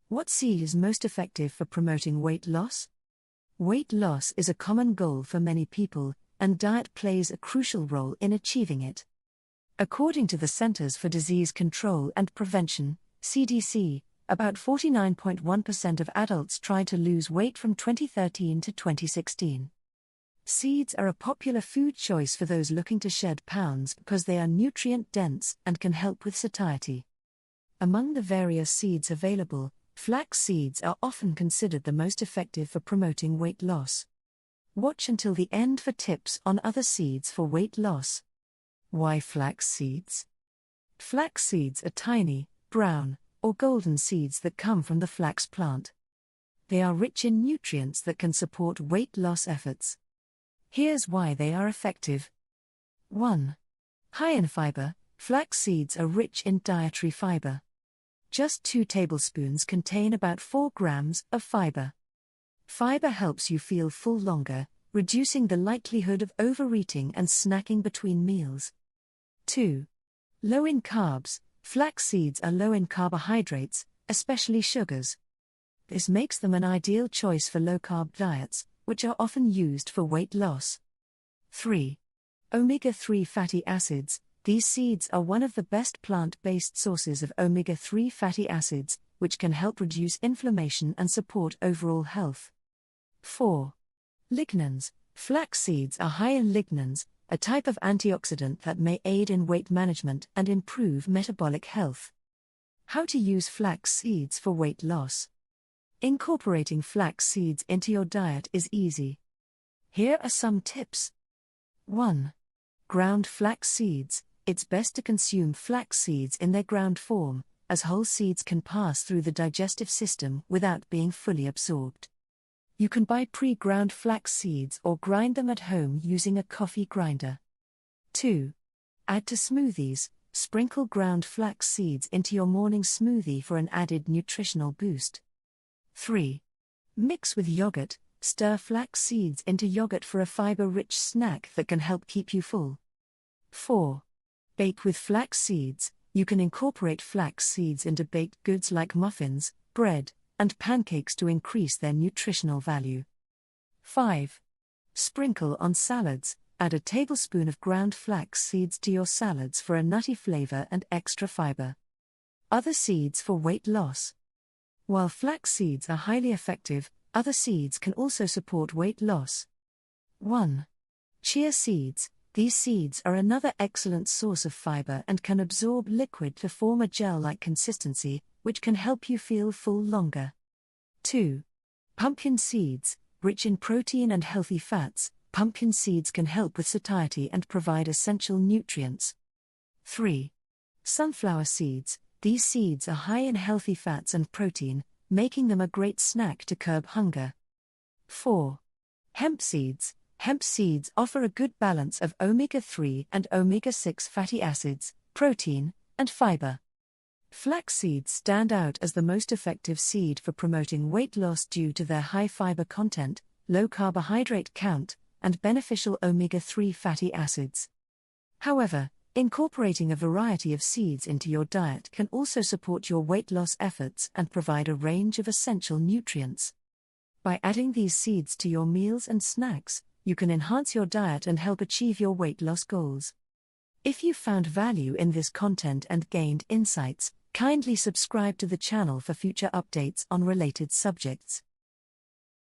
What seed is most effective for promoting weight loss? Weight loss is a common goal for many people, and diet plays a crucial role in achieving it. According to the Centers for Disease Control and Prevention, CDC, about 49.1% of adults tried to lose weight from 2013 to 2016. Seeds are a popular food choice for those looking to shed pounds because they are nutrient-dense and can help with satiety. Among the various seeds available, flax seeds are often considered the most effective for promoting weight loss. Watch until the end for tips on other seeds for weight loss. Why flax seeds? Flax seeds are tiny, brown, or golden seeds that come from the flax plant. They are rich in nutrients that can support weight loss efforts. Here's why they are effective. 1. High in fiber, flax seeds are rich in dietary fiber. Just 2 tablespoons contain about 4 grams of fiber. Fiber helps you feel full longer, reducing the likelihood of overeating and snacking between meals. 2. Low in carbs, flax seeds are low in carbohydrates, especially sugars. This makes them an ideal choice for low-carb diets, which are often used for weight loss. 3. Omega-3 fatty acids, these seeds are one of the best plant-based sources of omega-3 fatty acids, which can help reduce inflammation and support overall health. 4. Lignans, flax seeds are high in lignans, a type of antioxidant that may aid in weight management and improve metabolic health. How to use flax seeds for weight loss? Incorporating flax seeds into your diet is easy. Here are some tips. 1. Ground flax seeds. It's best to consume flax seeds in their ground form, as whole seeds can pass through the digestive system without being fully absorbed. You can buy pre-ground flax seeds or grind them at home using a coffee grinder. 2. Add to smoothies. Sprinkle ground flax seeds into your morning smoothie for an added nutritional boost. 3. Mix with yogurt. Stir flax seeds into yogurt for a fiber-rich snack that can help keep you full. 4. Bake with flax seeds. You can incorporate flax seeds into baked goods like muffins, bread, and pancakes to increase their nutritional value. 5. Sprinkle on salads. Add a tablespoon of ground flax seeds to your salads for a nutty flavor and extra fiber. Other seeds for weight loss. While flax seeds are highly effective, other seeds can also support weight loss. 1. Chia seeds. These seeds are another excellent source of fiber and can absorb liquid to form a gel-like consistency, which can help you feel full longer. 2. Pumpkin seeds. Rich in protein and healthy fats, pumpkin seeds can help with satiety and provide essential nutrients. 3. Sunflower seeds. These seeds are high in healthy fats and protein, making them a great snack to curb hunger. 4. Hemp seeds. Hemp seeds offer a good balance of omega-3 and omega-6 fatty acids, protein, and fiber. Flax seeds stand out as the most effective seed for promoting weight loss due to their high fiber content, low carbohydrate count, and beneficial omega-3 fatty acids. However, incorporating a variety of seeds into your diet can also support your weight loss efforts and provide a range of essential nutrients. By adding these seeds to your meals and snacks, you can enhance your diet and help achieve your weight loss goals. If you found value in this content and gained insights, kindly subscribe to the channel for future updates on related subjects.